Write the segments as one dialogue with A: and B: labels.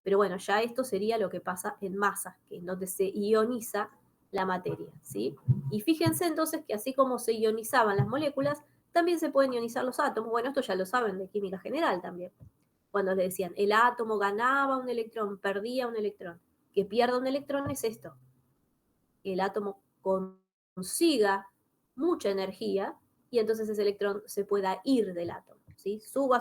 A: Pero bueno, ya esto sería lo que pasa en masas, que es donde se ioniza la materia, ¿sí? Y fíjense entonces que así como se ionizaban las moléculas, también se pueden ionizar los átomos. Bueno, esto ya lo saben de química general también. Cuando le decían, el átomo ganaba un electrón, perdía un electrón. Que pierda un electrón es esto. El átomo consiga mucha energía y entonces ese electrón se pueda ir del átomo, ¿sí? Suba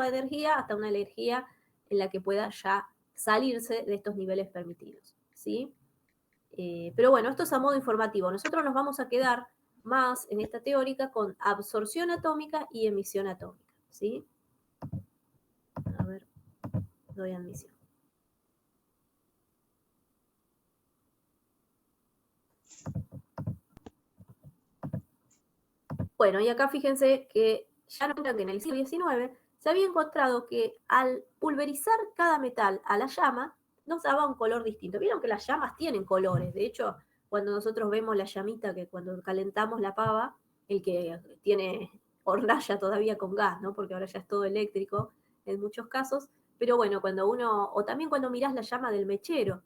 A: energía hasta una energía en la que pueda ya salirse de estos niveles permitidos, ¿sí? Pero bueno, esto es a modo informativo. Nosotros nos vamos a quedar más en esta teórica con absorción atómica y emisión atómica, ¿sí? A ver, doy admisión. Bueno, y acá fíjense que ya notan que en el siglo XIX se había encontrado que al pulverizar cada metal a la llama, nos daba un color distinto. Vieron que las llamas tienen colores. De hecho, cuando nosotros vemos la llamita, que cuando calentamos la pava, el que tiene hornalla todavía con gas, ¿no? Porque ahora ya es todo eléctrico en muchos casos. Pero bueno, cuando uno, o también cuando mirás la llama del mechero,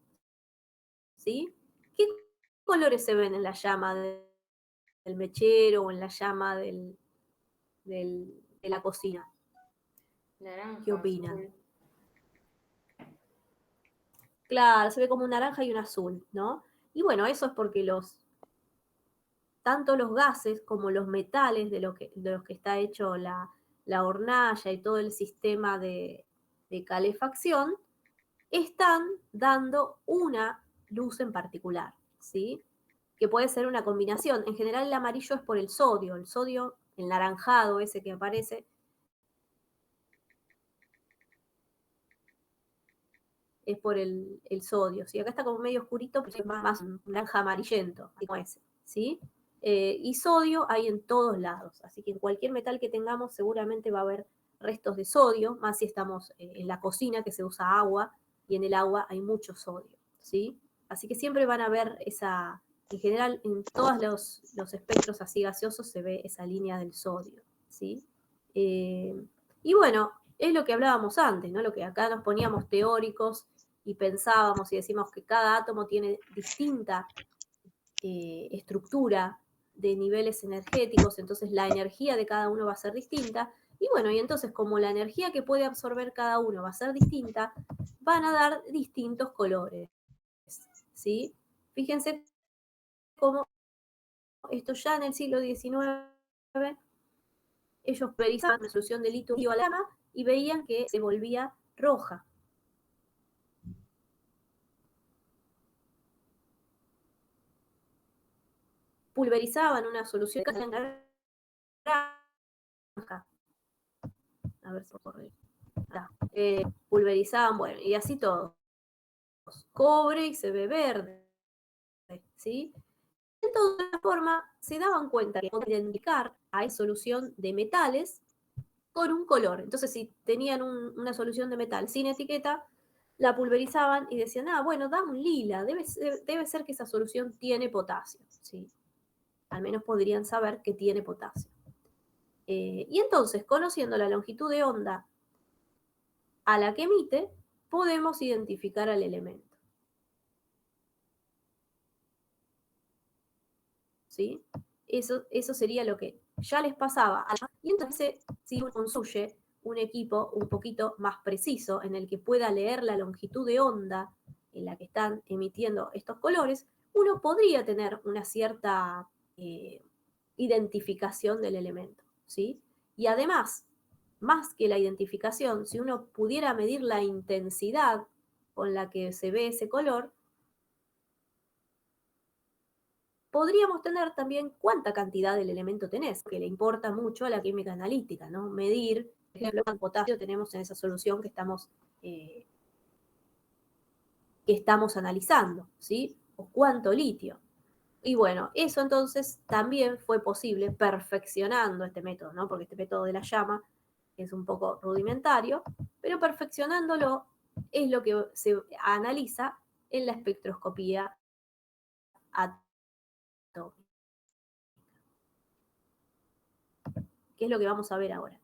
A: ¿sí? ¿Qué colores se ven en la llama del mechero o en la llama de la cocina?
B: Naranja,
A: ¿Qué opinan?
B: azul.
A: Claro, se ve como un naranja y un azul, ¿no? Y bueno, eso es porque tanto los gases como los metales de los que está hecho la hornalla y todo el sistema de calefacción están dando una luz en particular, ¿sí? Que puede ser una combinación. En general el amarillo es por el sodio, el naranjado ese que aparece, es por el sodio, ¿sí? Acá está como medio oscurito, pero es más naranja amarillento, como ese, ¿sí? Y sodio hay en todos lados, así que en cualquier metal que tengamos seguramente va a haber restos de sodio, más si estamos en la cocina que se usa agua, y en el agua hay mucho sodio, ¿sí? Así que siempre van a ver en general en todos los espectros así gaseosos se ve esa línea del sodio, ¿sí? Eh, y bueno, es lo que hablábamos antes, ¿no? Lo que acá nos poníamos teóricos y pensábamos y decimos que cada átomo tiene distinta estructura de niveles energéticos, entonces la energía de cada uno va a ser distinta. Y bueno, y entonces como la energía que puede absorber cada uno va a ser distinta, van a dar distintos colores, ¿sí? Fíjense cómo esto ya en el siglo XIX, ellos pulverizaban una solución de litio a la llama y veían que se volvía roja. Pulverizaban una solución naranja. A ver si corre. Pulverizaban, bueno, y así todo. Cobre y se ve verde, ¿sí? De toda forma, se daban cuenta que podían identificar a esa solución de metales con un color. Entonces, si tenían una solución de metal sin etiqueta, la pulverizaban y decían, ah, bueno, da un lila, debe ser que esa solución tiene potasio, ¿sí? Al menos podrían saber que tiene potasio. Y entonces, conociendo la longitud de onda a la que emite, podemos identificar al elemento, ¿sí? Eso sería lo que ya les pasaba. Y entonces, si uno construye un equipo un poquito más preciso en el que pueda leer la longitud de onda en la que están emitiendo estos colores, uno podría tener una cierta identificación del elemento, ¿sí? Y además, más que la identificación, si uno pudiera medir la intensidad con la que se ve ese color, podríamos tener también cuánta cantidad del elemento tenés, que le importa mucho a la química analítica, ¿no? Medir, por ejemplo, cuánto potasio tenemos en esa solución que estamos analizando, ¿sí? O cuánto litio. Y bueno, eso entonces también fue posible perfeccionando este método, ¿no? Porque este método de la llama es un poco rudimentario, pero perfeccionándolo es lo que se analiza en la espectroscopía atómica, que es lo que vamos a ver ahora.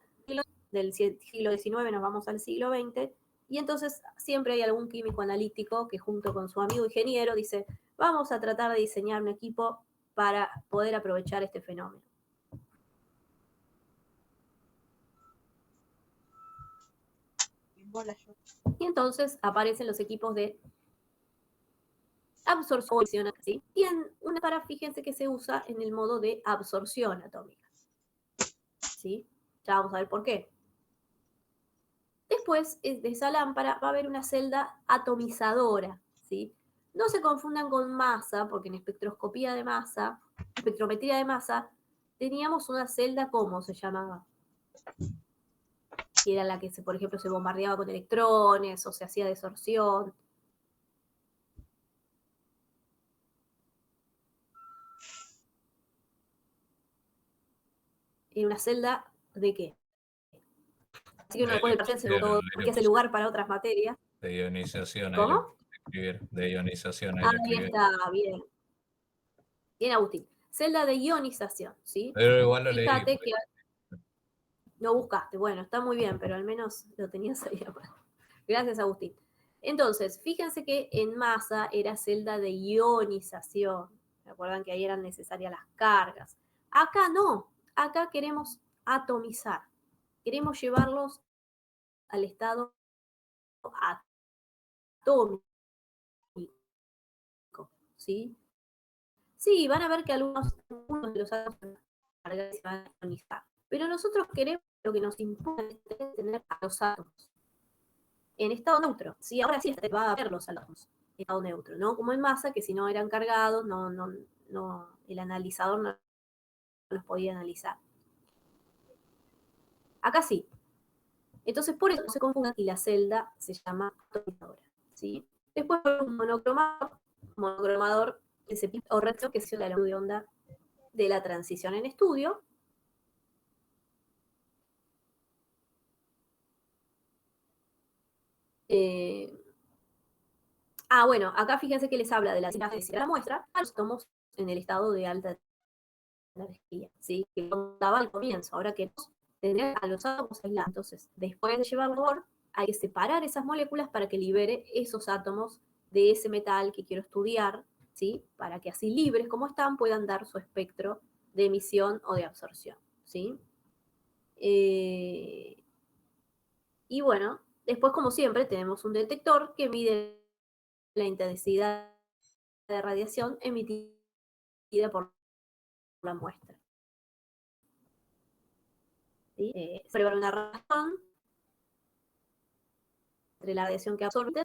A: Del siglo XIX nos vamos al siglo XX Y entonces siempre hay algún químico analítico que junto con su amigo ingeniero dice, vamos a tratar de diseñar un equipo para poder aprovechar este fenómeno. Y entonces aparecen los equipos de absorción, ¿sí? Y en una para, fíjense que se usa en el modo de absorción atómica, ¿sí? Ya vamos a ver por qué. Después de esa lámpara va a haber una celda atomizadora, ¿sí? No se confundan con masa, porque en espectroscopía de masa, espectrometría de masa, teníamos una celda, ¿cómo se llamaba? Que era la que, por ejemplo, se bombardeaba con electrones o se hacía desorción. ¿En una celda de qué? Así que uno después del parcial se todo, porque hace lugar para otras materias.
C: De ionización.
A: ¿Cómo?
C: De ionización.
A: Ahí está, bien. Bien, Agustín. Celda de ionización, ¿sí?
C: Pero igual lo leí.
A: Fíjate que no buscaste. Bueno, está muy bien, pero al menos lo tenías ahí. Gracias, Agustín. Entonces, fíjense que en masa era celda de ionización. ¿Recuerdan que ahí eran necesarias las cargas? Acá no. Acá queremos atomizar. Queremos llevarlos al estado atómico, ¿sí? Sí, van a ver que algunos de los átomos se van a atomizar. Pero nosotros queremos, lo que nos impone es tener a los átomos en estado neutro. ¿Sí? Ahora sí va a ver los átomos en estado neutro, ¿no? Como en masa, que si no eran cargados, el analizador no los podía analizar. Acá sí. Entonces, por eso no se confundan y la celda se llama atomizadora, ¿sí? Después un monocromador o retro, que es la longitud de onda de la transición en estudio. Bueno, acá fíjense que les habla de la muestra a los átomos en el estado de alta energía, ¿sí? Que contaba al comienzo. Ahora queremos tener a los átomos aislados. Entonces, después de llevarlo a vapor, hay que separar esas moléculas para que libere esos átomos de ese metal que quiero estudiar, ¿sí? Para que así libres como están puedan dar su espectro de emisión o de absorción, ¿sí? Y bueno, después, como siempre, tenemos un detector que mide la intensidad de radiación emitida por la muestra. ¿Sí? Se prueba una razón entre la radiación que absorbe,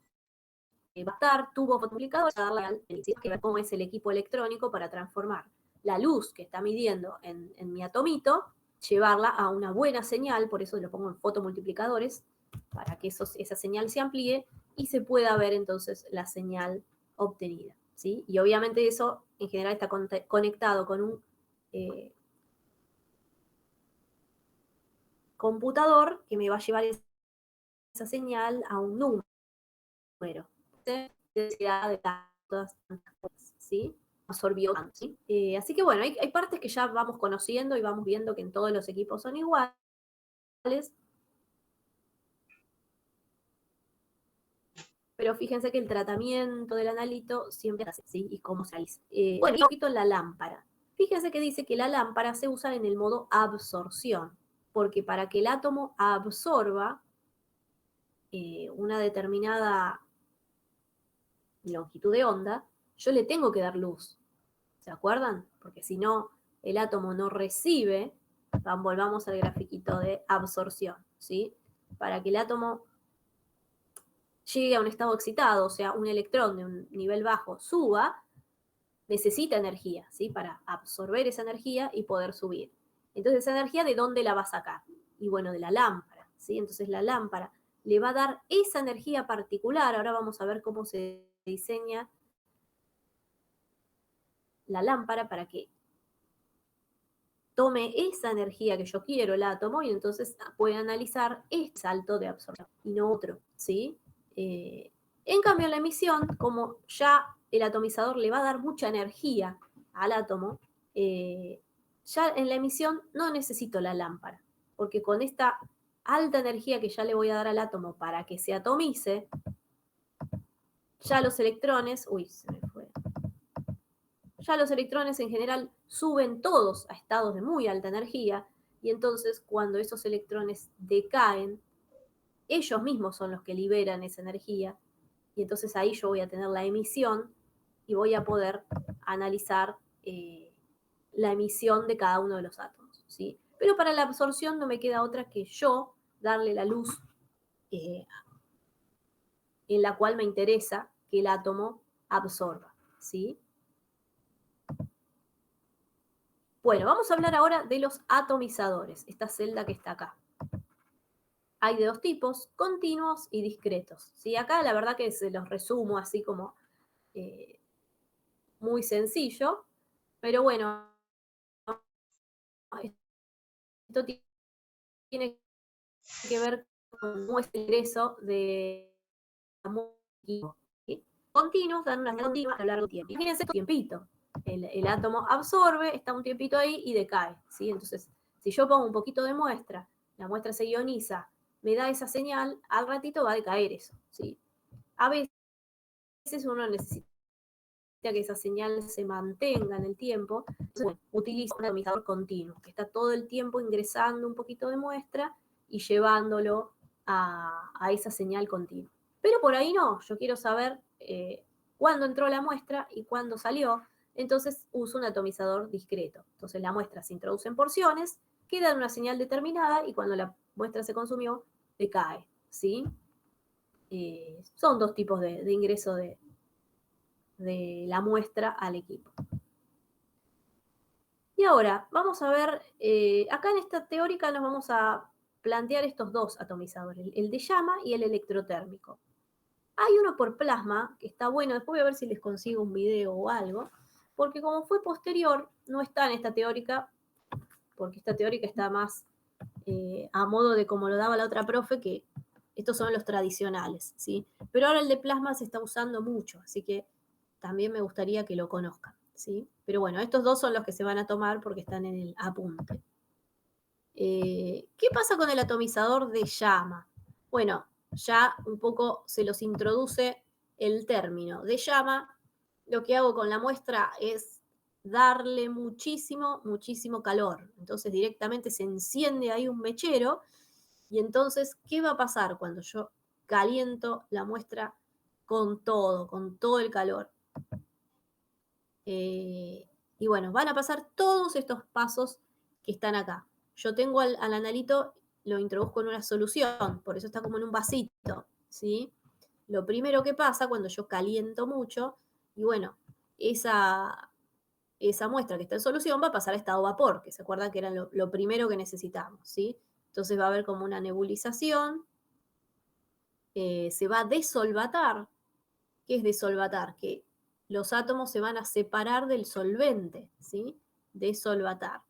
A: va a estar tubo multiplicador para darle al que ver cómo es el equipo electrónico para transformar la luz que está midiendo en mi atomito, llevarla a una buena señal, por eso lo pongo en fotomultiplicadores, para que esa señal se amplíe y se pueda ver entonces la señal obtenida, ¿sí? Y obviamente eso en general está conectado con un computador que me va a llevar esa señal a un número. Densidad de todas tantas cosas, ¿sí? Absorbió, ¿sí? Así que bueno, hay partes que ya vamos conociendo y vamos viendo que en todos los equipos son iguales. Pero fíjense que el tratamiento del analito siempre es así, ¿sí? Y cómo se realiza. Bueno, un poquito la lámpara. Fíjense que dice que la lámpara se usa en el modo absorción, porque para que el átomo absorba una determinada longitud de onda, yo le tengo que dar luz. ¿Se acuerdan? Porque si no, el átomo no recibe, volvamos al grafiquito de absorción, ¿sí? Para que el átomo llegue a un estado excitado, o sea, un electrón de un nivel bajo suba, necesita energía, ¿sí? Para absorber esa energía y poder subir. Entonces, esa energía, ¿de dónde la va a sacar? Y bueno, de la lámpara, ¿sí? Entonces, la lámpara le va a dar esa energía particular. Ahora vamos a ver cómo se diseña la lámpara para que tome esa energía que yo quiero, el átomo, y entonces puede analizar este salto de absorción y no otro, ¿sí? En cambio, en la emisión, como ya el atomizador le va a dar mucha energía al átomo, ya en la emisión no necesito la lámpara, porque con esta alta energía que ya le voy a dar al átomo para que se atomice, ya los electrones, se me fue. Ya los electrones en general suben todos a estados de muy alta energía, y entonces cuando esos electrones decaen, ellos mismos son los que liberan esa energía, y entonces ahí yo voy a tener la emisión y voy a poder analizar la emisión de cada uno de los átomos, ¿sí? Pero para la absorción no me queda otra que yo darle la luz en la cual me interesa que el átomo absorba, ¿sí? Bueno, vamos a hablar ahora de los atomizadores, esta celda que está acá. Hay de dos tipos, continuos y discretos, ¿sí? Acá la verdad que se los resumo así como muy sencillo, pero bueno, esto tiene que ver con nuestro ingreso de equipo, ¿sí? Continuos dan una continua a lo largo del tiempo. Imagínense un tiempito. El átomo absorbe, está un tiempito ahí y decae, ¿sí? Entonces, si yo pongo un poquito de muestra, la muestra se ioniza, me da esa señal, al ratito va a decaer eso, ¿sí? A veces uno necesita que esa señal se mantenga en el tiempo, entonces, bueno, utiliza un atomizador continuo, que está todo el tiempo ingresando un poquito de muestra y llevándolo a esa señal continua. Pero por ahí no, yo quiero saber cuándo entró la muestra y cuándo salió, entonces uso un atomizador discreto. Entonces la muestra se introduce en porciones, queda en una señal determinada y cuando la muestra se consumió, decae, ¿sí? Son dos tipos de ingreso de la muestra al equipo. Y ahora, vamos a ver, acá en esta teórica nos vamos a plantear estos dos atomizadores, el de llama y el electrotérmico. Hay uno por plasma, que está bueno, después voy a ver si les consigo un video o algo, porque como fue posterior, no está en esta teórica, porque esta teórica está más a modo de como lo daba la otra profe, que estos son los tradicionales, ¿sí? Pero ahora el de plasma se está usando mucho, así que también me gustaría que lo conozcan, ¿sí? Pero bueno, estos dos son los que se van a tomar porque están en el apunte. ¿Qué pasa con el atomizador de llama? Bueno, ya un poco se los introduce el término de llama. Lo que hago con la muestra es darle muchísimo, muchísimo calor. Entonces directamente se enciende ahí un mechero y entonces, ¿qué va a pasar cuando yo caliento la muestra con todo el calor? Y bueno, van a pasar todos estos pasos que están acá. Yo tengo al analito, lo introduzco en una solución, por eso está como en un vasito, ¿sí? Lo primero que pasa cuando yo caliento mucho, y bueno, esa muestra que está en solución va a pasar a estado vapor, que se acuerdan que era lo primero que necesitamos, ¿sí? Entonces va a haber como una nebulización, se va a desolvatar. ¿Qué es desolvatar? Que los átomos se van a separar del solvente, ¿sí? Desolvatar.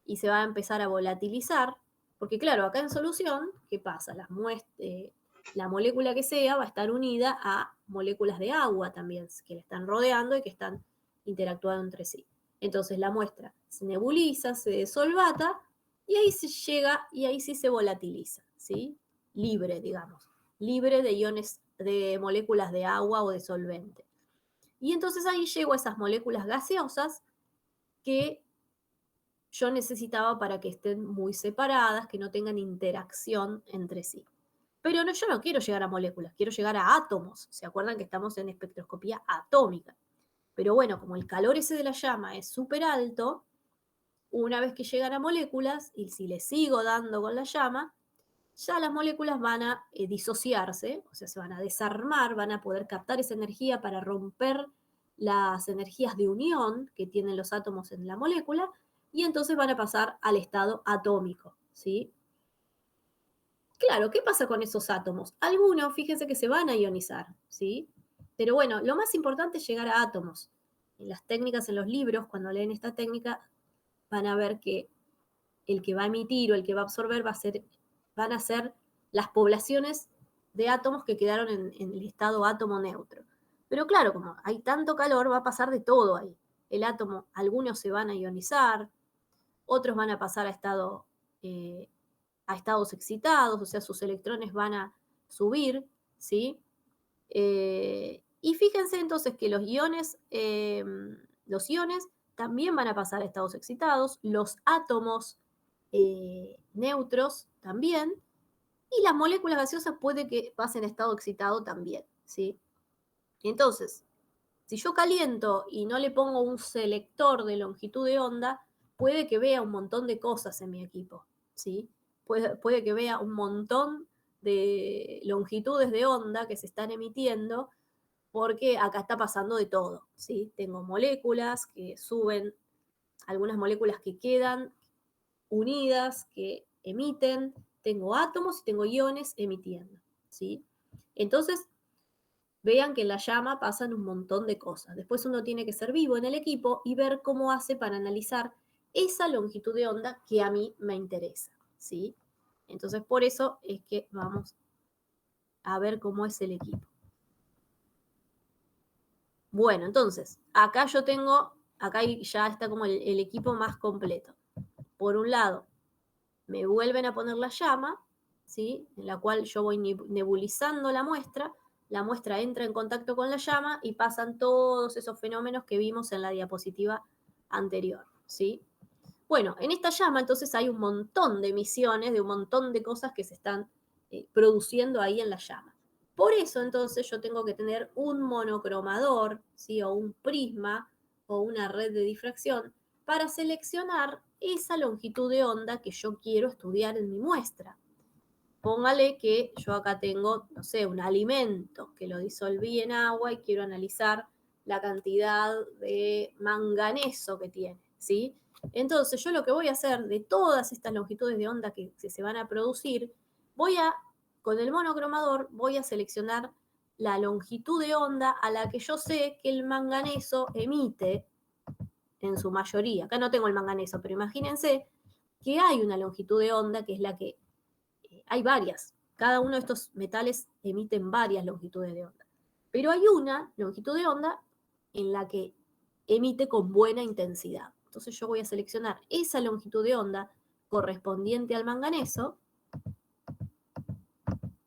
A: Y se va a empezar a volatilizar, porque claro, acá en solución, ¿qué pasa? La molécula que sea va a estar unida a moléculas de agua también, que la están rodeando y que están interactuando entre sí. Entonces la muestra se nebuliza, se desolvata, y ahí se llega, y ahí sí se volatiliza, ¿sí? Libre, digamos, libre de iones, de moléculas de agua o de solvente. Y entonces ahí llego a esas moléculas gaseosas que yo necesitaba para que estén muy separadas, que no tengan interacción entre sí. Pero no, yo no quiero llegar a moléculas, quiero llegar a átomos. ¿Se acuerdan que estamos en espectroscopía atómica? Pero bueno, como el calor ese de la llama es súper alto, una vez que llegan a moléculas, y si le sigo dando con la llama, ya las moléculas van a disociarse, o sea, se van a desarmar, van a poder captar esa energía para romper las energías de unión que tienen los átomos en la molécula, y entonces van a pasar al estado atómico, ¿sí? Claro, ¿qué pasa con esos átomos? Algunos, fíjense que se van a ionizar, ¿sí? Pero bueno, lo más importante es llegar a átomos. En las técnicas, en los libros, cuando leen esta técnica, van a ver que el que va a emitir o el que va a absorber van a ser las poblaciones de átomos que quedaron en el estado átomo neutro. Pero claro, como hay tanto calor, va a pasar de todo ahí. El átomo, algunos se van a ionizar, otros van a pasar a estado a estados excitados, o sea, sus electrones van a subir, ¿sí? Y fíjense entonces que los iones también van a pasar a estados excitados, los átomos neutros también, y las moléculas gaseosas puede que pasen a estado excitado también, ¿sí? Entonces, si yo caliento y no le pongo un selector de longitud de onda, puede que vea un montón de cosas en mi equipo, ¿sí? Puede que vea un montón de longitudes de onda que se están emitiendo, porque acá está pasando de todo, ¿sí? Tengo moléculas que suben, algunas moléculas que quedan unidas, que emiten, tengo átomos y tengo iones emitiendo, ¿sí? Entonces, vean que en la llama pasan un montón de cosas. Después uno tiene que ser vivo en el equipo y ver cómo hace para analizar esa longitud de onda que a mí me interesa, ¿sí? Entonces, por eso es que vamos a ver cómo es el equipo. Bueno, entonces, acá yo tengo, acá ya está como el equipo más completo. Por un lado, me vuelven a poner la llama, ¿sí? En la cual yo voy nebulizando la muestra entra en contacto con la llama y pasan todos esos fenómenos que vimos en la diapositiva anterior, ¿sí? Bueno, en esta llama entonces hay un montón de emisiones, de un montón de cosas que se están produciendo ahí en la llama. Por eso entonces yo tengo que tener un monocromador, ¿sí? O un prisma o una red de difracción para seleccionar esa longitud de onda que yo quiero estudiar en mi muestra. Póngale que yo acá tengo, no sé, un alimento que lo disolví en agua y quiero analizar la cantidad de manganeso que tiene, ¿sí? Entonces yo lo que voy a hacer de todas estas longitudes de onda que se van a producir, con el monocromador, voy a seleccionar la longitud de onda a la que yo sé que el manganeso emite en su mayoría. Acá no tengo el manganeso, pero imagínense que hay una longitud de onda que es la que hay varias. Cada uno de estos metales emiten varias longitudes de onda. Pero hay una longitud de onda en la que emite con buena intensidad. Entonces yo voy a seleccionar esa longitud de onda correspondiente al manganeso,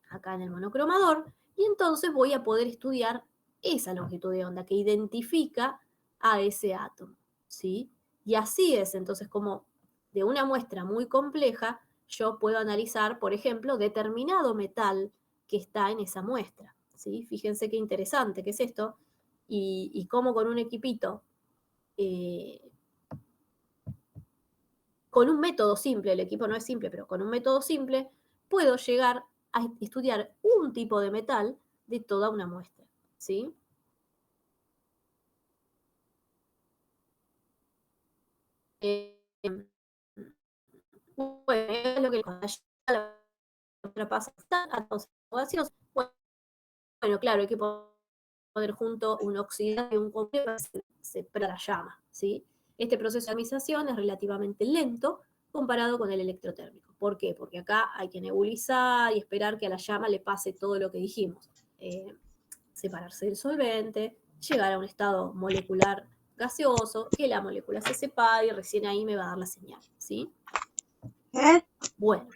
A: acá en el monocromador, y entonces voy a poder estudiar esa longitud de onda que identifica a ese átomo, ¿sí? Y así es, entonces, como de una muestra muy compleja, yo puedo analizar, por ejemplo, determinado metal que está en esa muestra, ¿sí? Fíjense qué interesante que es esto, y cómo con un equipito, con un método simple, el equipo no es simple, pero con un método simple, puedo llegar a estudiar un tipo de metal de toda una muestra, ¿sí? Bueno, es lo que la otra pasa a todos los gaseosos. Bueno, claro, hay que poner junto un oxidante y un complejo para que se prenda la llama, ¿sí? Este proceso de atomización es relativamente lento comparado con el electrotérmico. ¿Por qué? Porque acá hay que nebulizar y esperar que a la llama le pase todo lo que dijimos. Separarse del solvente, llegar a un estado molecular gaseoso, que la molécula se separe y recién ahí me va a dar la señal, ¿sí? Bueno,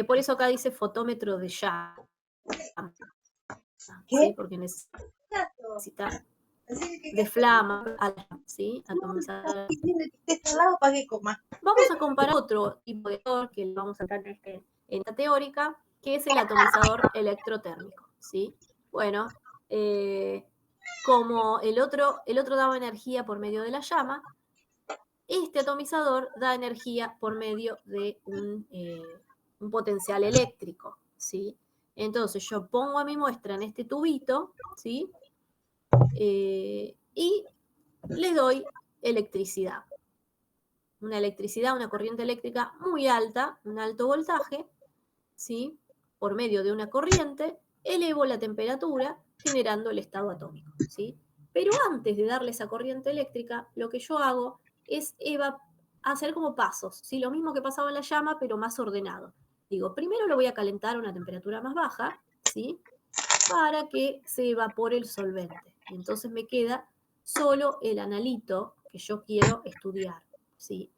A: por eso acá dice fotómetro de llama, ¿sí? Porque necesita de flama, ¿sí? Atomizar. Vamos a comparar otro tipo de atomizador que lo vamos a sacar en esta teórica, que es el atomizador electrotérmico, ¿sí? Bueno, como el otro daba energía por medio de la llama, este atomizador da energía por medio de un potencial eléctrico, ¿sí? Entonces yo pongo a mi muestra en este tubito, ¿sí? Y le doy electricidad. Una corriente eléctrica muy alta, un alto voltaje, ¿sí? Por medio de una corriente, elevo la temperatura generando el estado atómico, ¿sí? Pero antes de darle esa corriente eléctrica, lo que yo hago es hacer como pasos, ¿sí? Lo mismo que pasaba en la llama, pero más ordenado. Digo, primero lo voy a calentar a una temperatura más baja, ¿sí? Para que se evapore el solvente. Y entonces me queda solo el analito que yo quiero estudiar, ¿sí?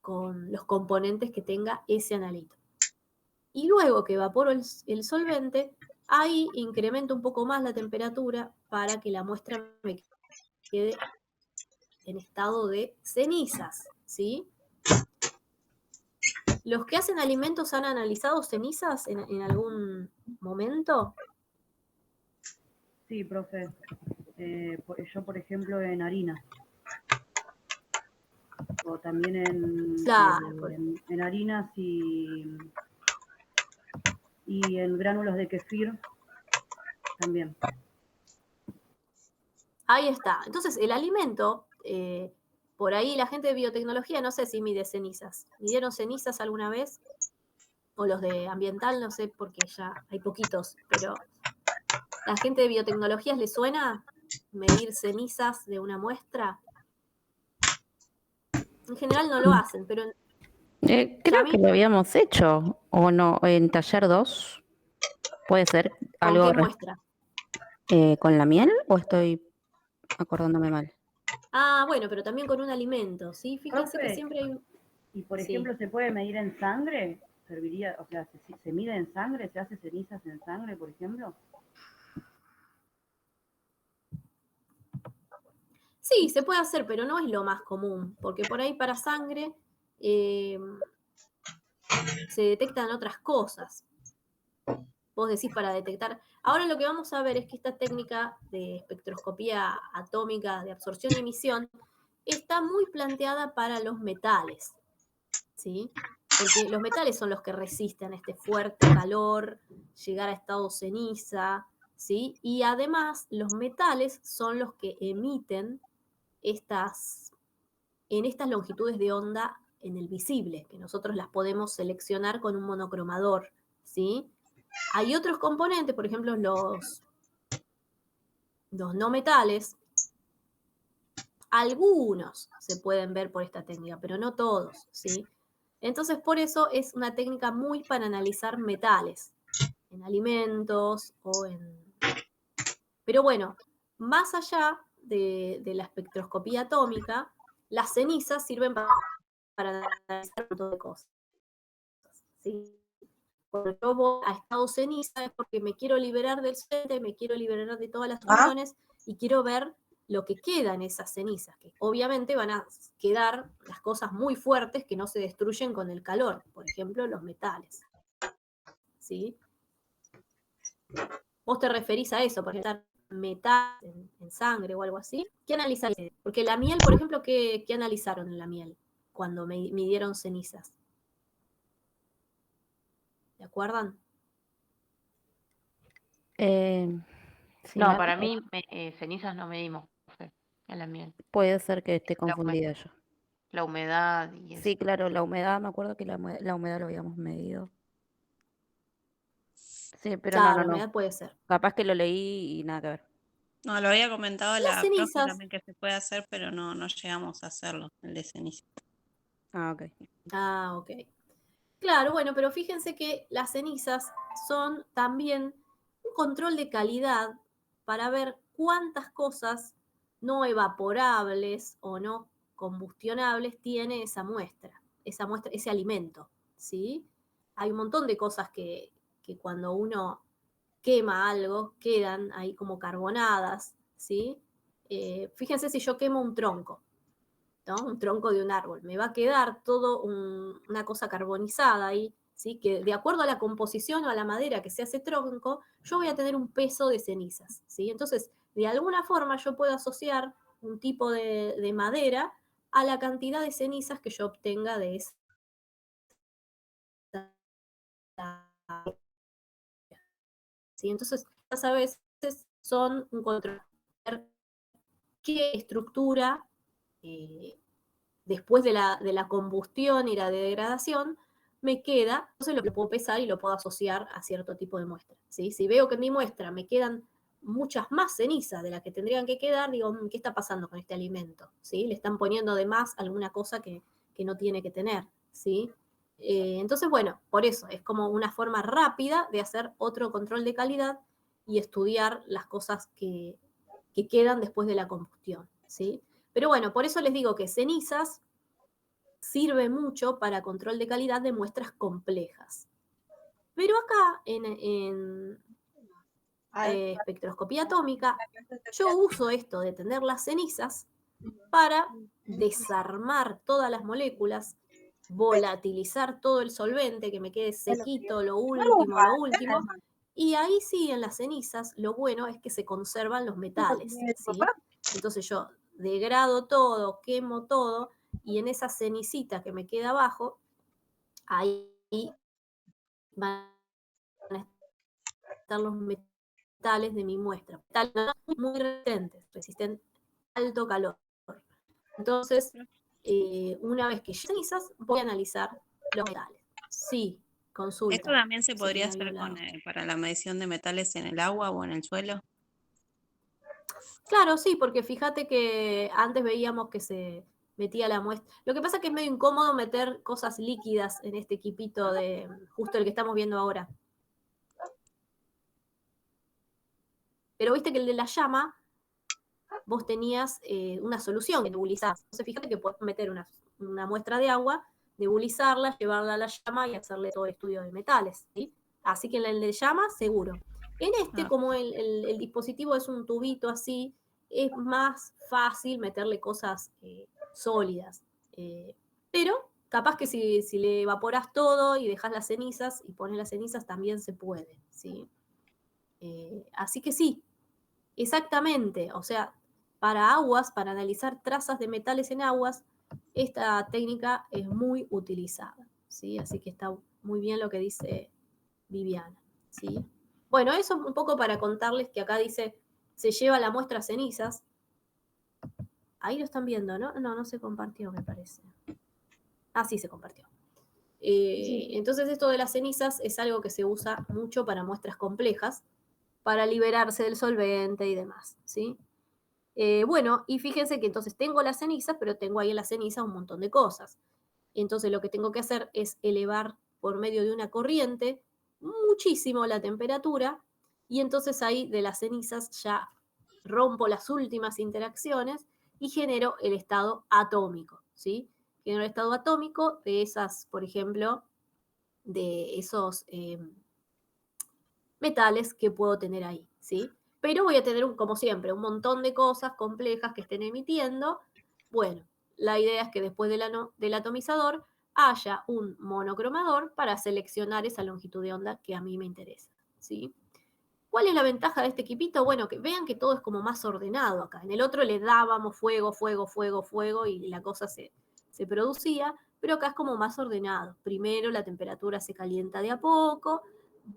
A: con los componentes que tenga ese analito. Y luego que evaporo el solvente, ahí incremento un poco más la temperatura para que la muestra me quede en estado de cenizas, ¿sí? ¿Los que hacen alimentos han analizado cenizas en algún momento?
D: Sí, profe. Yo, por ejemplo, en harina. O también
A: Claro.
D: en harinas y en gránulos de kefir también.
A: Ahí está. Entonces, el alimento, por ahí la gente de biotecnología no sé si mide cenizas. ¿Midieron cenizas alguna vez? O los de ambiental, no sé, porque ya hay poquitos, pero ¿la gente de biotecnologías le suena medir cenizas de una muestra? En general no lo hacen, pero
E: Creo
A: Yami,
E: que lo habíamos hecho, o no, en taller 2. ¿Puede ser
A: ¿con
E: algo
A: qué muestra?
E: con la miel o estoy acordándome mal?
A: Ah, bueno, pero también con un alimento, ¿sí? Fíjense que
D: Profe,
A: siempre hay un...
D: y por
A: Sí.
D: ejemplo, ¿se puede medir en sangre? ¿Serviría, o sea, se mide en sangre? ¿Se hace cenizas en sangre, por ejemplo?
A: Sí, se puede hacer, pero no es lo más común, porque por ahí para sangre se detectan otras cosas. Vos decís para detectar. Ahora lo que vamos a ver es que esta técnica de espectroscopía atómica de absorción y emisión está muy planteada para los metales, ¿sí? Porque los metales son los que resisten este fuerte calor, llegar a estado ceniza, ¿sí? Y además los metales son los que emiten en estas longitudes de onda en el visible, que nosotros las podemos seleccionar con un monocromador, ¿sí? Hay otros componentes, por ejemplo, los no metales, algunos se pueden ver por esta técnica, pero no todos, ¿sí? Entonces, por eso es una técnica muy para analizar metales, en alimentos o en... Pero bueno, más allá de la espectroscopía atómica, las cenizas sirven para analizar un montón de cosas, ¿sí? Cuando yo voy a estado ceniza es porque me quiero liberar del solvente, me quiero liberar de todas las uniones y quiero ver lo que queda en esas cenizas, que obviamente van a quedar las cosas muy fuertes que no se destruyen con el calor, por ejemplo, los metales. ¿Sí? Vos te referís a eso, por ejemplo, metal en sangre o algo así. ¿Qué analizaste? Porque la miel, por ejemplo, ¿qué analizaron en la miel cuando me midieron cenizas? ¿Se acuerdan?
E: Si
B: No,
E: mal
B: para mí cenizas no medimos, profe, en la miel.
E: puede ser que esté
B: La, hume-
E: confundida yo.
B: la humedad y eso.
E: Sí, claro, la humedad, me acuerdo que la humedad lo habíamos medido. Sí, pero
A: Claro, la
E: no.
A: humedad puede ser.
E: Capaz que lo leí y nada que ver.
F: No, lo había comentado
A: Las
F: la profe
A: cenizas,
F: también que se puede hacer, pero no llegamos a hacerlo, el de ceniza.
E: Ah, ok.
A: ok. Claro, bueno, pero fíjense que las cenizas son también un control de calidad para ver cuántas cosas no evaporables o no combustionables tiene esa muestra, ese alimento, ¿sí? Hay un montón de cosas que cuando uno quema algo quedan ahí como carbonadas, ¿sí? Fíjense si yo quemo un tronco, ¿no? Un tronco de un árbol. Me va a quedar todo una cosa carbonizada ahí, ¿sí? Que de acuerdo a la composición o a la madera que se hace tronco, yo voy a tener un peso de cenizas, ¿sí? Entonces, de alguna forma yo puedo asociar un tipo de madera a la cantidad de cenizas que yo obtenga de esa. ¿Sí? Entonces, a veces son un control de qué estructura después de la combustión y la degradación, me queda, entonces lo puedo pesar y lo puedo asociar a cierto tipo de muestra. ¿Sí? Si veo que en mi muestra me quedan muchas más cenizas de las que tendrían que quedar, digo, ¿qué está pasando con este alimento? ¿Sí? Le están poniendo de más alguna cosa que no tiene que tener. ¿Sí? Entonces, bueno, por eso es como una forma rápida de hacer otro control de calidad y estudiar las cosas que quedan después de la combustión. ¿Sí? Pero bueno, por eso les digo que cenizas sirve mucho para control de calidad de muestras complejas. Pero acá en espectroscopía atómica, yo uso esto de tener las cenizas para desarmar todas las moléculas, volatilizar todo el solvente, que me quede sequito, lo último, y ahí sí, en las cenizas, lo bueno es que se conservan los metales, ¿sí? Entonces yo degrado todo, quemo todo, y en esa cenicita que me queda abajo, ahí van a estar los metales de mi muestra. Metales muy resistentes a alto calor. Entonces, una vez que ya cenizas, voy a analizar los metales. Sí, consulta.
F: ¿Esto también se
A: Sí,
F: podría
A: ahí
F: hacer
A: hablaba.
F: para la medición de metales en el agua o en el suelo?
A: Claro, sí, porque fíjate que antes veíamos que se metía la muestra. Lo que pasa es que es medio incómodo meter cosas líquidas en este equipito de justo el que estamos viendo ahora. Pero viste que el de la llama, vos tenías una solución que nebulizás. Entonces fíjate que podés meter una muestra de agua, nebulizarla, llevarla a la llama y hacerle todo el estudio de metales, ¿sí? Así que en el de llama, seguro. En este, como el dispositivo es un tubito así, es más fácil meterle cosas sólidas. Pero capaz que si le evaporas todo y dejas las cenizas y pones las cenizas, también se puede, ¿sí? Así que sí, exactamente. O sea, para aguas, para analizar trazas de metales en aguas, esta técnica es muy utilizada, ¿sí? Así que está muy bien lo que dice Viviana, ¿sí? Bueno, eso es un poco para contarles que acá dice, se lleva la muestra a cenizas. Ahí lo están viendo, ¿no? No se compartió, me parece. Ah, sí, se compartió. Entonces esto de las cenizas es algo que se usa mucho para muestras complejas, para liberarse del solvente y demás, ¿sí? Bueno, y fíjense que entonces tengo las cenizas, pero tengo ahí en las cenizas un montón de cosas. Entonces lo que tengo que hacer es elevar por medio de una corriente muchísimo la temperatura, y entonces ahí de las cenizas ya rompo las últimas interacciones y genero el estado atómico, ¿sí? Genero el estado atómico de esas, por ejemplo, de esos metales que puedo tener ahí, ¿sí? Pero voy a tener, como siempre, un montón de cosas complejas que estén emitiendo. Bueno, la idea es que después del atomizador haya un monocromador para seleccionar esa longitud de onda que a mí me interesa, ¿sí? ¿Cuál es la ventaja de este equipito? Bueno, que vean que todo es como más ordenado acá. En el otro le dábamos fuego, fuego, fuego, fuego y la cosa se producía, pero acá es como más ordenado. Primero la temperatura se calienta de a poco,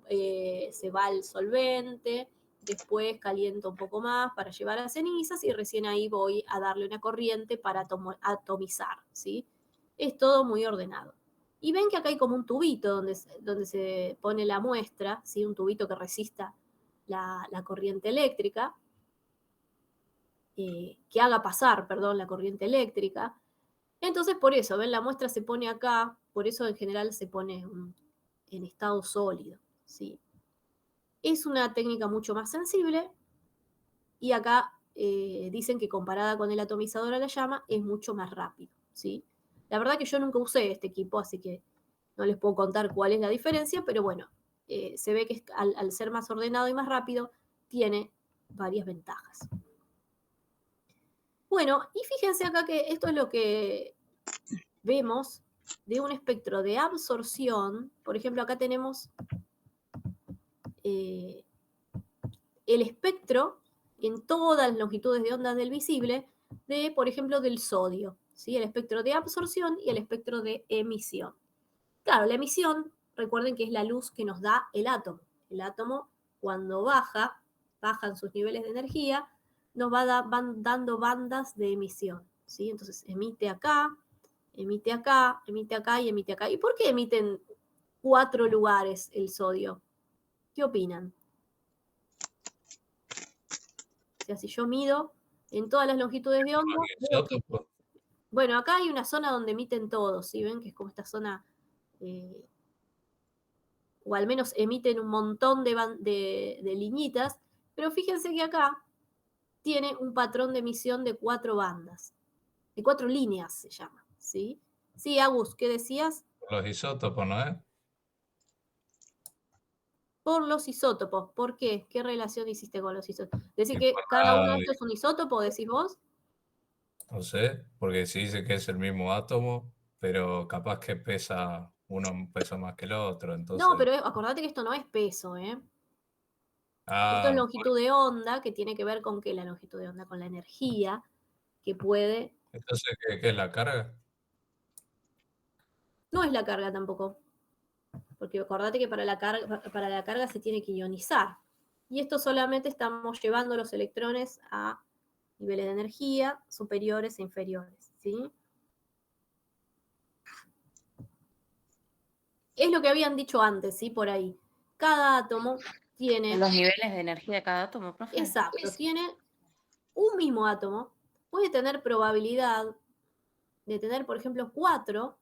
A: se va el solvente, después caliento un poco más para llevar a cenizas y recién ahí voy a darle una corriente para atomizar, ¿sí? Es todo muy ordenado. Y ven que acá hay como un tubito donde se pone la muestra, ¿sí? Un tubito que resista la corriente eléctrica, que haga pasar, perdón, la corriente eléctrica. Entonces, por eso, ven, la muestra se pone acá, por eso en general se pone en estado sólido, ¿sí? Es una técnica mucho más sensible y acá dicen que comparada con el atomizador a la llama es mucho más rápido, ¿sí? La verdad que yo nunca usé este equipo, así que no les puedo contar cuál es la diferencia, pero bueno, se ve que al ser más ordenado y más rápido, tiene varias ventajas. Bueno, y fíjense acá que esto es lo que vemos de un espectro de absorción. Por ejemplo, acá tenemos el espectro en todas las longitudes de ondas del visible de, por ejemplo, del sodio, ¿sí? El espectro de absorción y el espectro de emisión. Claro, la emisión, recuerden que es la luz que nos da el átomo. El átomo, cuando bajan sus niveles de energía, nos van dando bandas de emisión, ¿sí? Entonces emite acá, emite acá, emite acá y emite acá. ¿Y por qué emiten 4 lugares el sodio? ¿Qué opinan? O sea, si yo mido en todas las longitudes de onda, veo que, bueno, acá hay una zona donde emiten todos, ¿sí? Ven que es como esta zona, o al menos emiten un montón de liñitas, pero fíjense que acá tiene un patrón de emisión de 4 bandas, de 4 líneas se llama, ¿sí? Sí, Agus, ¿qué decías?
C: Los isótopos, ¿no es?
A: Por los isótopos. ¿Por qué? ¿Qué relación hiciste con los isótopos? ¿Decir
C: Y
A: que
C: por
A: cada uno de
C: la-
A: estos es un isótopo, decís vos?
C: No sé, porque si dice que es el mismo átomo, pero capaz que uno pesa más que el otro,
A: No,
C: entonces...
A: pero acordate que esto no es peso, ¿eh? Esto es
C: Ah,
A: longitud de onda, que tiene que ver con qué la longitud de onda, con la energía que puede.
C: entonces, ¿qué es la carga?
A: No es la carga tampoco, porque acordate que para la carga se tiene que ionizar. Y esto solamente estamos llevando los electrones a niveles de energía superiores e inferiores, ¿sí? Es lo que habían dicho antes, ¿sí? Por ahí. Cada átomo tiene,
B: Los niveles de energía de cada átomo, profe.
A: exacto, tiene un mismo átomo, puede tener probabilidad de tener, por ejemplo, 4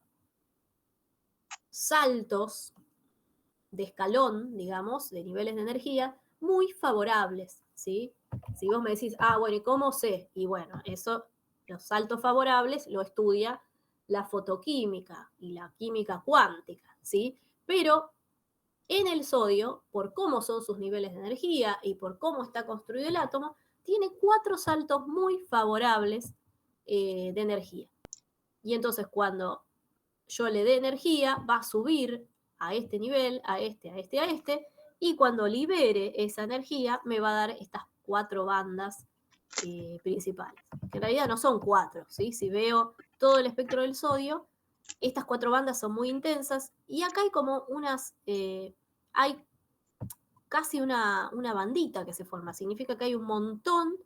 A: saltos de escalón, digamos, de niveles de energía muy favorables, ¿sí? Si vos me decís, bueno, ¿y cómo sé? Y bueno, eso, los saltos favorables lo estudia la fotoquímica y la química cuántica, ¿sí? Pero en el sodio, por cómo son sus niveles de energía y por cómo está construido el átomo, tiene 4 saltos muy favorables de energía. Y entonces cuando yo le dé energía, va a subir a este nivel, a este, a este, a este, y cuando libere esa energía, me va a dar estas 4 bandas principales. Que en realidad no son 4, ¿sí? Si veo todo el espectro del sodio, estas 4 bandas son muy intensas, y acá hay como hay casi una bandita que se forma. Significa que hay un montón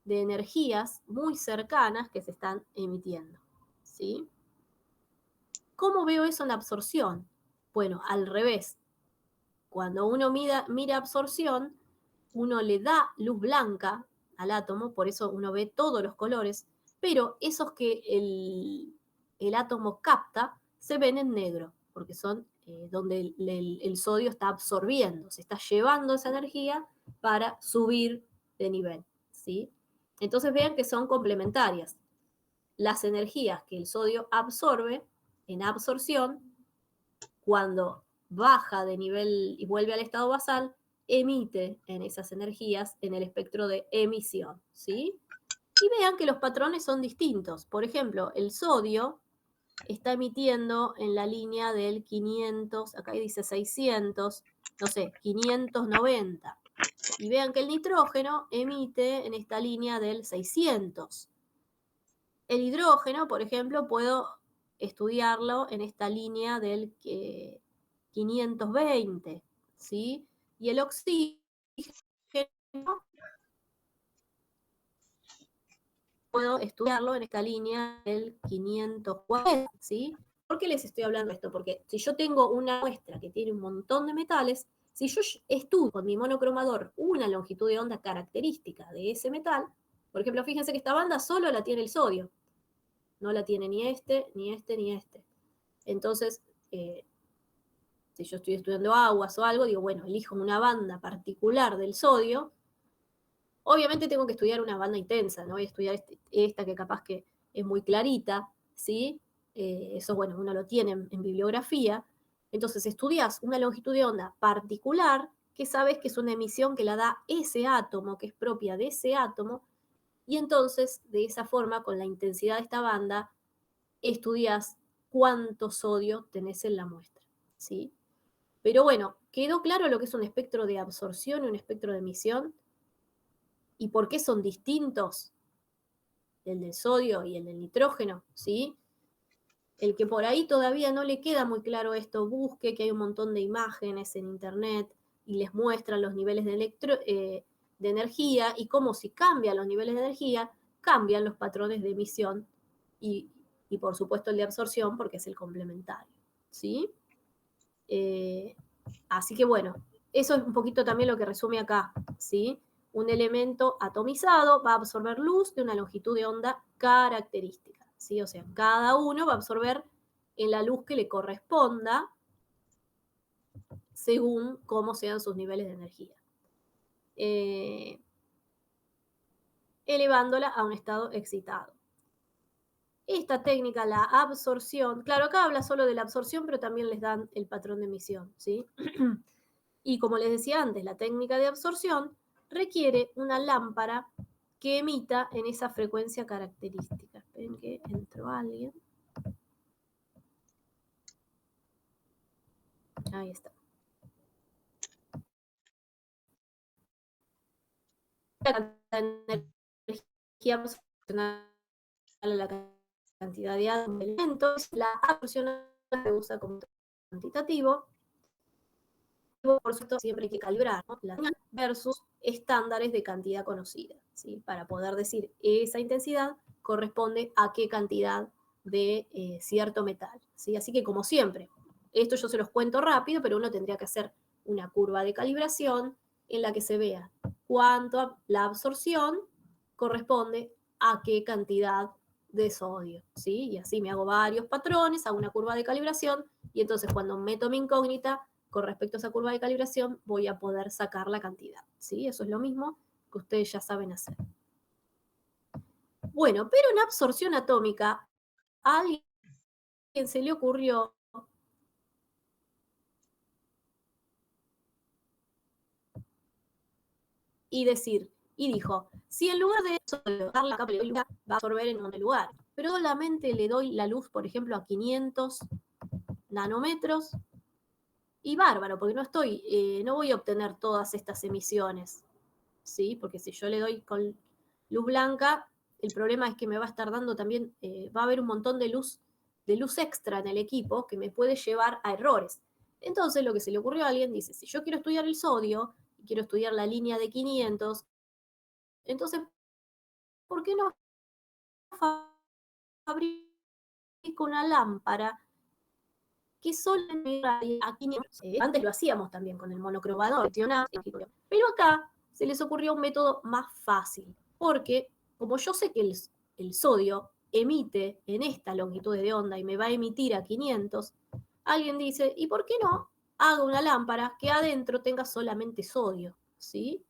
A: de energías muy cercanas que se están emitiendo, ¿sí? ¿Cómo veo eso en absorción? Bueno, al revés. Cuando uno mira absorción, uno le da luz blanca al átomo, por eso uno ve todos los colores, pero esos que el átomo capta se ven en negro, porque son donde el sodio está absorbiendo, se está llevando esa energía para subir de nivel, ¿sí? Entonces vean que son complementarias. Las energías que el sodio absorbe en absorción, cuando baja de nivel y vuelve al estado basal, emite en esas energías en el espectro de emisión, ¿sí? Y vean que los patrones son distintos. Por ejemplo, el sodio está emitiendo en la línea del 500, acá dice 600, no sé, 590. Y vean que el nitrógeno emite en esta línea del 600. El hidrógeno, por ejemplo, puedo estudiarlo en esta línea del 520, ¿sí? Y el oxígeno puedo estudiarlo en esta línea del 540, ¿sí? ¿Por qué les estoy hablando de esto? Porque si yo tengo una muestra que tiene un montón de metales, si yo estudio con mi monocromador una longitud de onda característica de ese metal, por ejemplo, fíjense que esta banda solo la tiene el sodio, no la tiene ni este, ni este, ni este. Entonces, si yo estoy estudiando aguas o algo, digo, bueno, elijo una banda particular del sodio. Obviamente tengo que estudiar una banda intensa, no voy a estudiar esta que capaz que es muy clarita, ¿sí? Eso, bueno, uno lo tiene en bibliografía. Entonces, estudias una longitud de onda particular que sabes que es una emisión que la da ese átomo, que es propia de ese átomo, y entonces, de esa forma, con la intensidad de esta banda, estudias cuánto sodio tenés en la muestra, ¿sí? Pero bueno, ¿quedó claro lo que es un espectro de absorción y un espectro de emisión? ¿Y por qué son distintos el del sodio y el del nitrógeno? ¿Sí? El que por ahí todavía no le queda muy claro esto, busque, que hay un montón de imágenes en internet y les muestran los niveles de energía y cómo si cambian los niveles de energía, cambian los patrones de emisión y por supuesto el de absorción porque es el complementario. ¿Sí? Así que bueno, eso es un poquito también lo que resume acá, ¿sí? Un elemento atomizado va a absorber luz de una longitud de onda característica, ¿sí? O sea, cada uno va a absorber en la luz que le corresponda según cómo sean sus niveles de energía, elevándola a un estado excitado. esta técnica, la absorción, claro, acá habla solo de la absorción, pero también les dan el patrón de emisión, ¿sí? Y como les decía antes, la técnica de absorción requiere una lámpara que emita en esa frecuencia característica. Esperen que entró alguien. Ahí está. La energía proporcional a la cantidad de elementos, la absorción se usa como cuantitativo. Por supuesto, siempre hay que calibrar, ¿no? La señal versus estándares de cantidad conocida, ¿sí? Para poder decir esa intensidad corresponde a qué cantidad de cierto metal, ¿sí? Así que como siempre, esto yo se los cuento rápido, pero uno tendría que hacer una curva de calibración en la que se vea cuánto la absorción corresponde a qué cantidad de sodio, ¿sí? Y así me hago varios patrones, hago una curva de calibración y entonces cuando meto mi incógnita con respecto a esa curva de calibración voy a poder sacar la cantidad, ¿sí? Eso es lo mismo que ustedes ya saben hacer. Bueno, pero en absorción atómica a alguien se le ocurrió y dijo, si en lugar de solo dar la capa de luz va a absorber en un lugar, pero solamente le doy la luz, por ejemplo, a 500 nanómetros, y bárbaro, porque no voy a obtener todas estas emisiones, ¿sí? Porque si yo le doy con luz blanca, el problema es que me va a estar dando también, va a haber un montón de luz extra en el equipo que me puede llevar a errores. Entonces lo que se le ocurrió a alguien, dice, si yo quiero estudiar el sodio, y quiero estudiar la línea de 500, entonces, ¿por qué no fabrico una lámpara que solo a 500? Antes lo hacíamos también con el monocromador, pero acá se les ocurrió un método más fácil, porque como yo sé que el sodio emite en esta longitud de onda y me va a emitir a 500, alguien dice, ¿y por qué no hago una lámpara que adentro tenga solamente sodio? ¿Sí?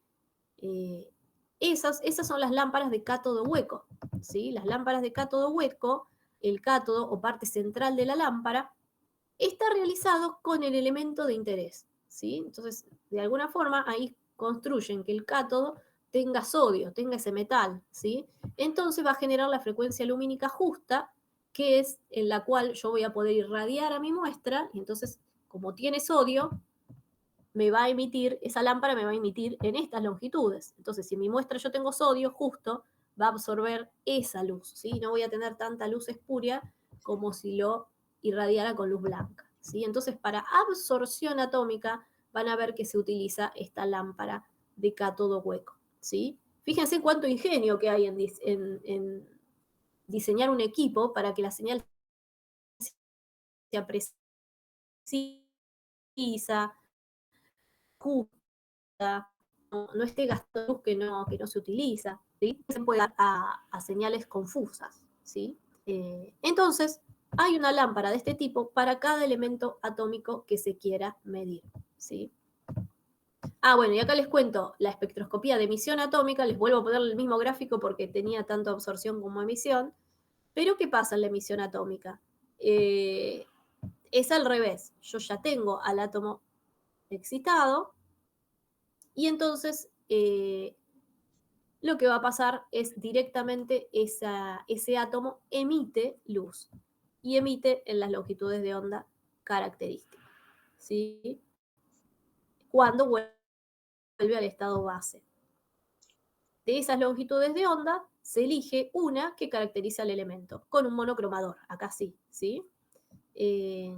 A: Esas son las lámparas de cátodo hueco, ¿sí? Las lámparas de cátodo hueco, el cátodo o parte central de la lámpara, está realizado con el elemento de interés, ¿sí? Entonces, de alguna forma, ahí construyen que el cátodo tenga sodio, tenga ese metal, ¿sí? Entonces va a generar la frecuencia lumínica justa, que es en la cual yo voy a poder irradiar a mi muestra, y entonces, como tiene sodio, esa lámpara me va a emitir en estas longitudes. Entonces, si en mi muestra yo tengo sodio, justo va a absorber esa luz, ¿sí? No voy a tener tanta luz espuria como si lo irradiara con luz blanca, ¿sí? Entonces, para absorción atómica van a ver que se utiliza esta lámpara de cátodo hueco, ¿sí? Fíjense cuánto ingenio que hay en diseñar un equipo para que la señal sea precisa, justa, no esté gastando luz que no se utiliza, ¿sí? Se puede dar a señales confusas, ¿sí? Entonces, hay una lámpara de este tipo para cada elemento atómico que se quiera medir, ¿sí? Bueno, y acá les cuento la espectroscopía de emisión atómica, les vuelvo a poner el mismo gráfico porque tenía tanto absorción como emisión, pero ¿qué pasa en la emisión atómica? Es al revés, yo ya tengo al átomo excitado, y entonces lo que va a pasar es directamente ese átomo emite luz y emite en las longitudes de onda características, ¿sí? Cuando vuelve al estado base. De esas longitudes de onda se elige una que caracteriza el elemento, con un monocromador, acá sí, ¿sí? Y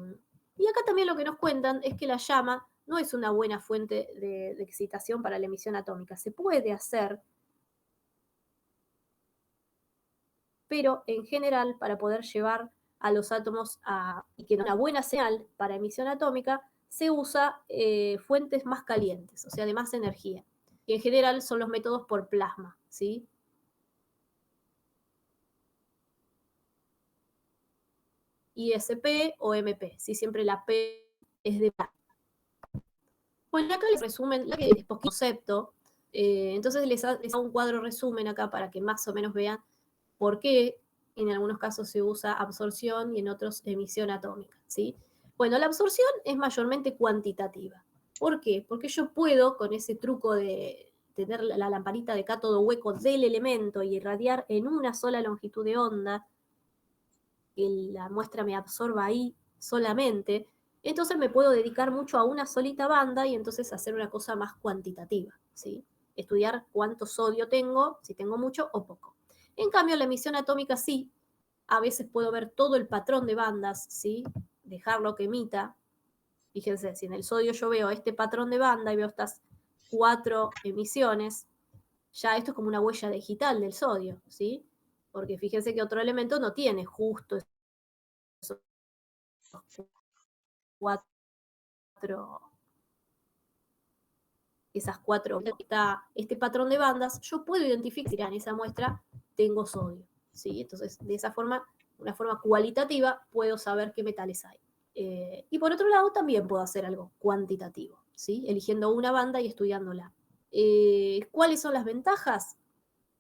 A: acá también lo que nos cuentan es que la llama no es una buena fuente de excitación para la emisión atómica. Se puede hacer, pero en general, para poder llevar a los átomos y que no una buena señal para emisión atómica, se usa fuentes más calientes, o sea, de más energía. Y en general son los métodos por plasma, ¿sí? ISP o MP, ¿sí? Siempre la P es de plasma. Bueno, acá les resumen, la que es concepto, entonces les hago un cuadro resumen acá para que más o menos vean por qué en algunos casos se usa absorción y en otros emisión atómica, ¿sí? Bueno, la absorción es mayormente cuantitativa. ¿Por qué? Porque yo puedo, con ese truco de tener la lamparita de cátodo hueco del elemento y irradiar en una sola longitud de onda, que la muestra me absorba ahí solamente, entonces me puedo dedicar mucho a una solita banda y entonces hacer una cosa más cuantitativa, ¿sí? Estudiar cuánto sodio tengo, si tengo mucho o poco. En cambio, la emisión atómica sí, a veces puedo ver todo el patrón de bandas, ¿sí? Dejarlo que emita. Fíjense, si en el sodio yo veo este patrón de banda y veo estas 4 emisiones, ya esto es como una huella digital del sodio, ¿sí? Porque fíjense que otro elemento no tiene justo esos 4, esas 4, este patrón de bandas, yo puedo identificar en esa muestra tengo sodio, ¿sí? Entonces, de esa forma, una forma cualitativa, puedo saber qué metales hay. Y por otro lado, también puedo hacer algo cuantitativo, ¿sí? Eligiendo una banda y estudiándola. ¿Cuáles son las ventajas?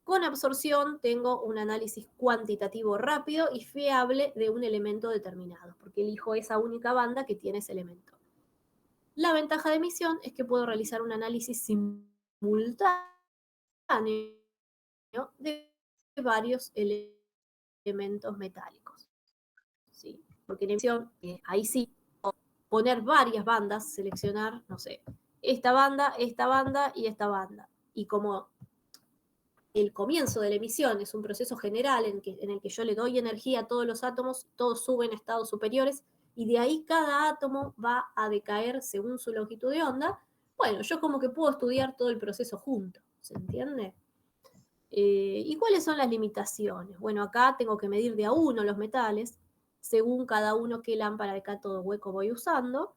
A: Con absorción tengo un análisis cuantitativo rápido y fiable de un elemento determinado, porque elijo esa única banda que tiene ese elemento. La ventaja de emisión es que puedo realizar un análisis simultáneo de varios elementos metálicos, ¿sí? Porque en emisión, ahí sí, poner varias bandas, seleccionar, no sé, esta banda y esta banda. Y como el comienzo de la emisión es un proceso general en el que yo le doy energía a todos los átomos, todos suben a estados superiores, y de ahí cada átomo va a decaer según su longitud de onda, bueno, yo como que puedo estudiar todo el proceso junto, ¿se entiende? ¿Y cuáles son las limitaciones? Bueno, acá tengo que medir de a uno los metales, según cada uno qué lámpara de cátodo hueco voy usando.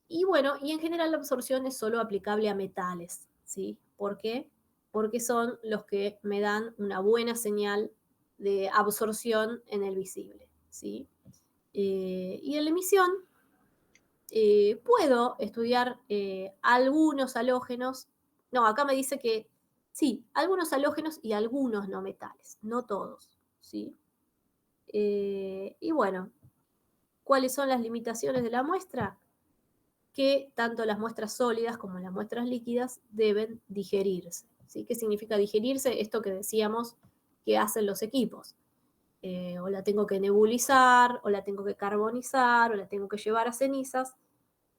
A: Y bueno, y en general la absorción es solo aplicable a metales, ¿sí? ¿Por qué? Porque son los que me dan una buena señal de absorción en el visible, ¿sí? Y en la emisión puedo estudiar algunos halógenos. No, acá me dice que sí, algunos halógenos y algunos no metales, no todos, ¿sí? Y bueno, ¿cuáles son las limitaciones de la muestra? Que tanto las muestras sólidas como las muestras líquidas deben digerirse, ¿sí? ¿Qué significa digerirse? Esto que decíamos que hacen los equipos. O la tengo que nebulizar, o la tengo que carbonizar, o la tengo que llevar a cenizas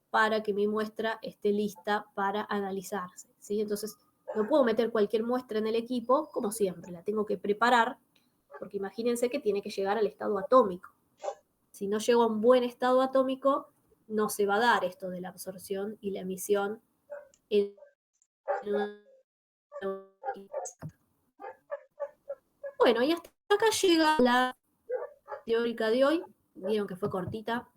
A: para que mi muestra esté lista para analizarse, ¿sí? Entonces, no puedo meter cualquier muestra en el equipo, como siempre, la tengo que preparar, porque imagínense que tiene que llegar al estado atómico. Si no llego a un buen estado atómico, no se va a dar esto de la absorción y la emisión en una... Bueno, y hasta acá llega la teórica de hoy. Vieron que fue cortita,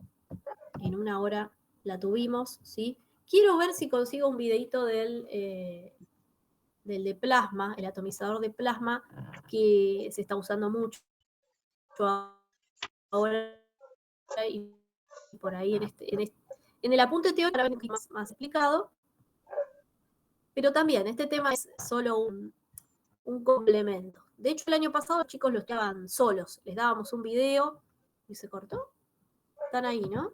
A: en 1 hora la tuvimos, ¿sí? Quiero ver si consigo un videito del de plasma, el atomizador de plasma, que se está usando mucho ahora y por ahí en el apunte teórico para ver más explicado, pero también este tema es solo un complemento. De hecho, el año pasado los chicos lo estaban solos, les dábamos un video y se cortó. Están ahí, ¿no?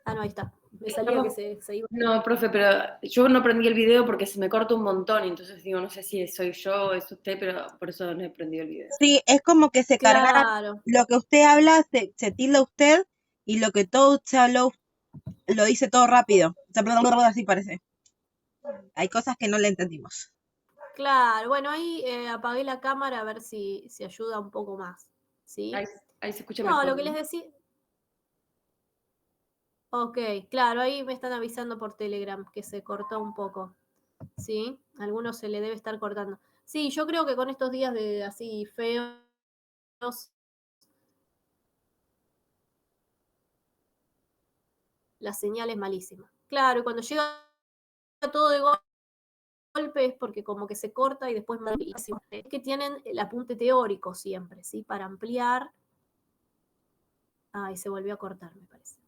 A: Ah, no, ahí está. Me salía que se iba.
G: No, profe, pero yo no prendí el video porque se me corta un montón, entonces digo, no sé si soy yo o es usted, pero por eso no he prendido el video.
H: Sí, es como que se cargara
A: Claro.
H: lo que usted habla, se tilda usted, y lo que todo usted habló, lo dice todo rápido. O sea, así parece. Hay cosas que no le entendimos.
A: Claro, bueno, ahí apagué la cámara a ver si ayuda un poco más, ¿sí?
G: Ahí se escucha
A: No,
G: mejor.
A: lo que les decía... Ok, claro, ahí me están avisando por Telegram que se cortó un poco, ¿sí? A algunos se le debe estar cortando. Sí, yo creo que con estos días de así feos, la señal es malísima. Claro, y cuando llega todo de golpe es porque como que se corta y después malísimo. Es que tienen el apunte teórico siempre, ¿sí? Para ampliar. Ay, se volvió a cortar, me parece.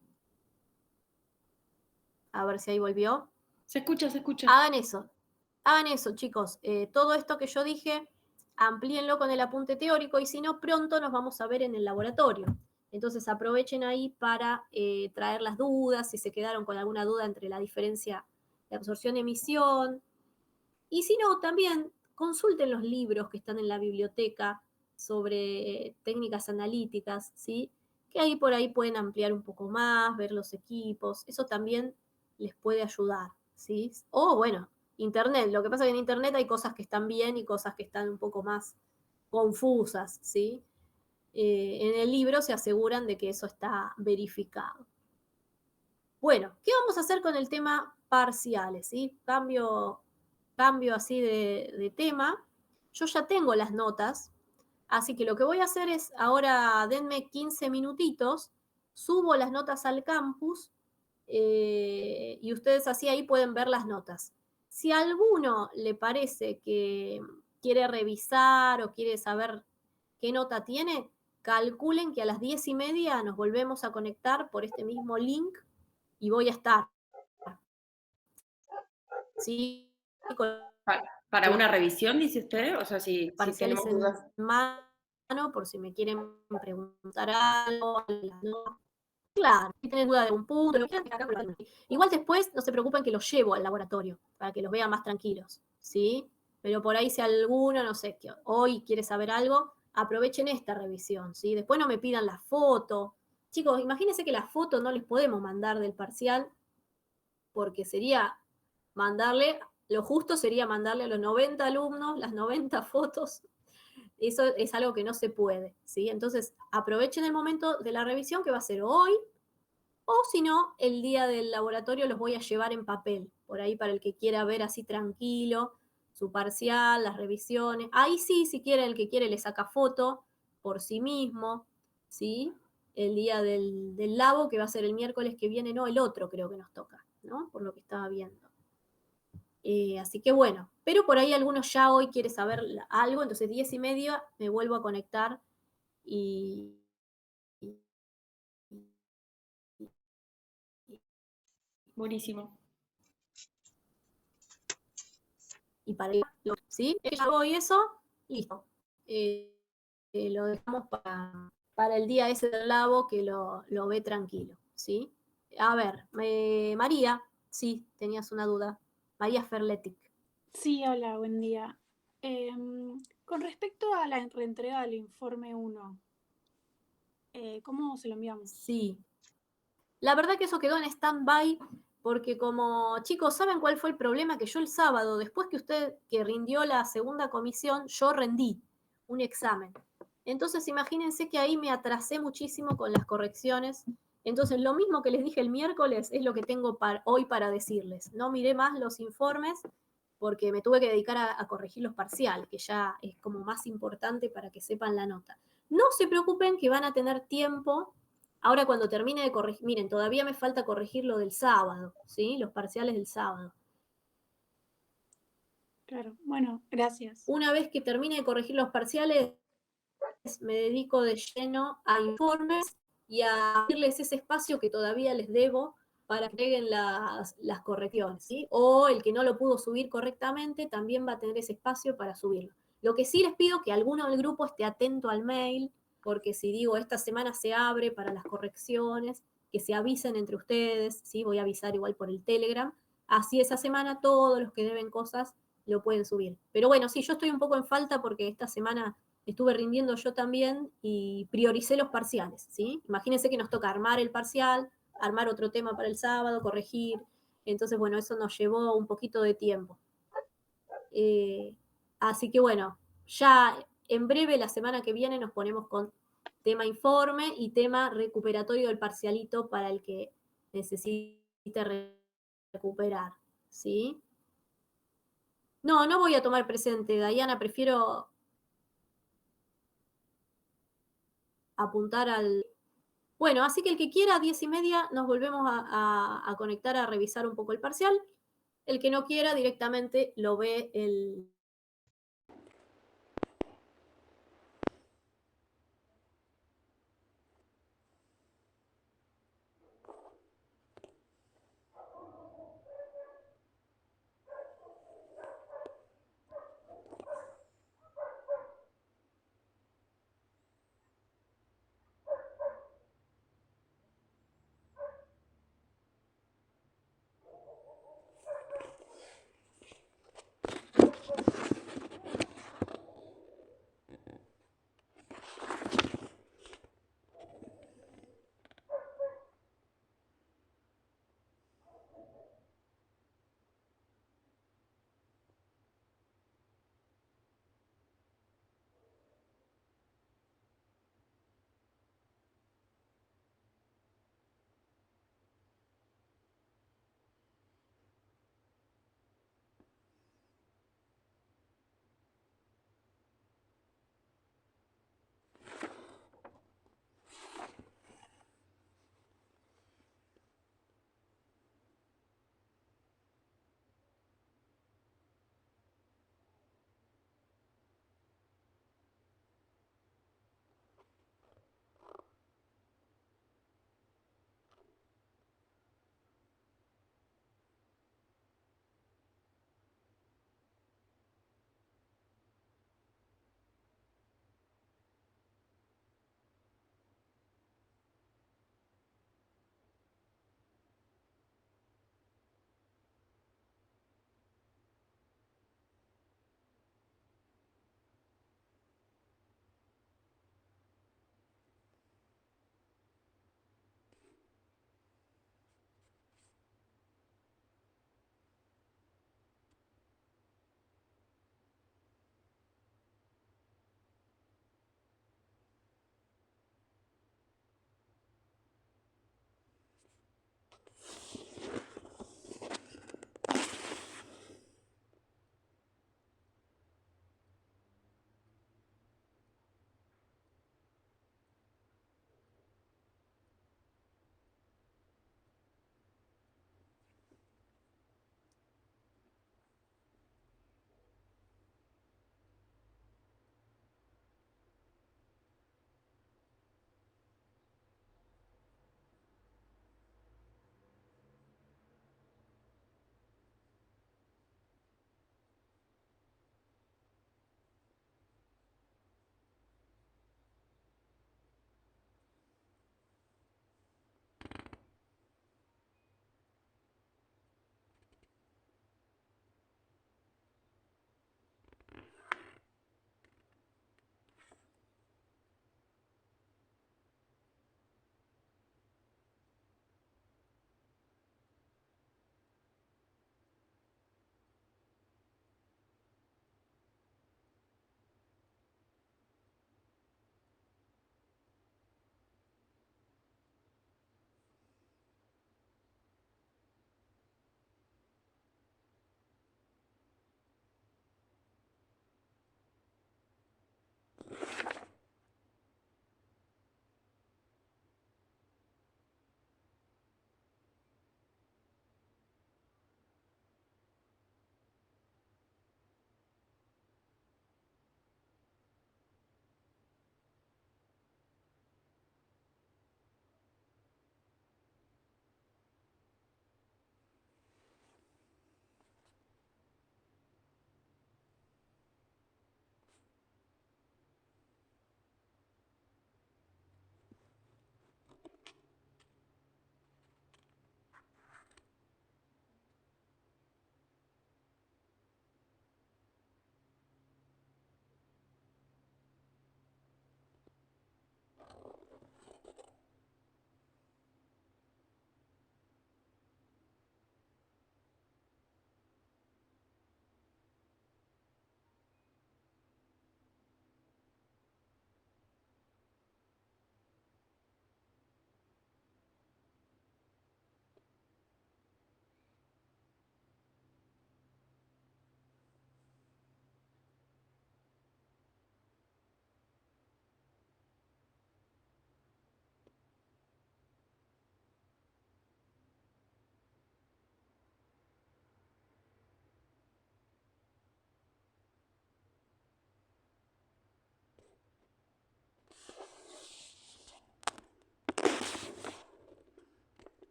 A: A ver si ahí volvió.
G: Se escucha.
A: Hagan eso, chicos. Todo esto que yo dije, amplíenlo con el apunte teórico y si no, pronto nos vamos a ver en el laboratorio. Entonces aprovechen ahí para traer las dudas, si se quedaron con alguna duda entre la diferencia de absorción-emisión. Y si no, también consulten los libros que están en la biblioteca sobre técnicas analíticas, ¿sí? Que ahí por ahí pueden ampliar un poco más, ver los equipos, eso también les puede ayudar, ¿sí? O bueno, Internet, lo que pasa es que en Internet hay cosas que están bien y cosas que están un poco más confusas, ¿sí? En el libro se aseguran de que eso está verificado. Bueno, ¿qué vamos a hacer con el tema parciales? ¿Sí? Cambio así de tema. Yo ya tengo las notas, así que lo que voy a hacer es, ahora denme 15 minutitos, subo las notas al campus y ustedes así ahí pueden ver las notas. Si a alguno le parece que quiere revisar o quiere saber qué nota tiene, calculen que a las 10:30 nos volvemos a conectar por este mismo link y voy a estar, ¿sí? Con
G: Para
A: los
G: una revisión, dice usted, o sea, si
A: parciales
G: tenemos
A: en
G: dudas.
A: mano, por si me quieren preguntar algo. Claro, si tienen duda de un punto, lo que quieran, acá me lo mandan. Igual después no se preocupen que los llevo al laboratorio para que los vean más tranquilos, ¿sí? Pero por ahí si alguno, no sé, que hoy quiere saber algo, aprovechen esta revisión, ¿sí? Después no me pidan la foto. Chicos, imagínense que la foto no les podemos mandar del parcial porque sería mandarle, lo justo sería mandarle a los 90 alumnos las 90 fotos. Eso es algo que no se puede, ¿sí? Entonces, aprovechen el momento de la revisión que va a ser hoy, o si no, el día del laboratorio los voy a llevar en papel, por ahí para el que quiera ver así tranquilo su parcial, las revisiones. Ahí sí, si quiere, el que quiere le saca foto por sí mismo, ¿sí? El día del labo, que va a ser el miércoles que viene, no, el otro creo que nos toca, ¿no? Por lo que estaba viendo. Así que bueno, pero por ahí algunos ya hoy quiere saber algo, entonces 10:30 me vuelvo a conectar y
G: Buenísimo.
A: para ¿sí? Ya voy eso, listo. Lo dejamos para el día ese del labo que lo ve tranquilo, ¿sí? A ver, María, sí, tenías una duda. María Ferletic.
I: Sí, hola, buen día. Con respecto a la reentrega del informe 1, ¿cómo se lo enviamos?
A: Sí. La verdad que eso quedó en stand-by porque como chicos, ¿saben cuál fue el problema? Que yo el sábado, después que usted que rindió la segunda comisión, yo rendí un examen. Entonces imagínense que ahí me atrasé muchísimo con las correcciones. Entonces lo mismo que les dije el miércoles es lo que tengo hoy para decirles. No miré más los informes porque me tuve que dedicar a corregir los parciales, que ya es como más importante para que sepan la nota. No se preocupen que van a tener tiempo. Ahora cuando termine de corregir, miren, todavía me falta corregir lo del sábado, ¿sí? Los parciales del sábado.
I: Claro, bueno, gracias.
A: Una vez que termine de corregir los parciales, me dedico de lleno a informes y a abrirles ese espacio que todavía les debo para que entreguen las correcciones, ¿sí? O el que no lo pudo subir correctamente también va a tener ese espacio para subirlo. Lo que sí les pido que alguno del grupo esté atento al mail, porque si digo esta semana se abre para las correcciones, que se avisen entre ustedes, ¿sí? Voy a avisar igual por el Telegram. Así esa semana todos los que deben cosas lo pueden subir. Pero bueno, sí, yo estoy un poco en falta porque esta semana estuve rindiendo yo también y prioricé los parciales, ¿sí? Imagínense que nos toca armar el parcial, armar otro tema para el sábado, corregir. Entonces, bueno, eso nos llevó un poquito de tiempo. Así que bueno, ya en breve, la semana que viene, nos ponemos con tema informe y tema recuperatorio del parcialito para el que necesite recuperar, ¿sí? No, no voy a tomar presente, Dayana, prefiero apuntar al... Bueno, así que el que quiera, a 10:30 nos volvemos a conectar a revisar un poco el parcial. El que no quiera, directamente lo ve el...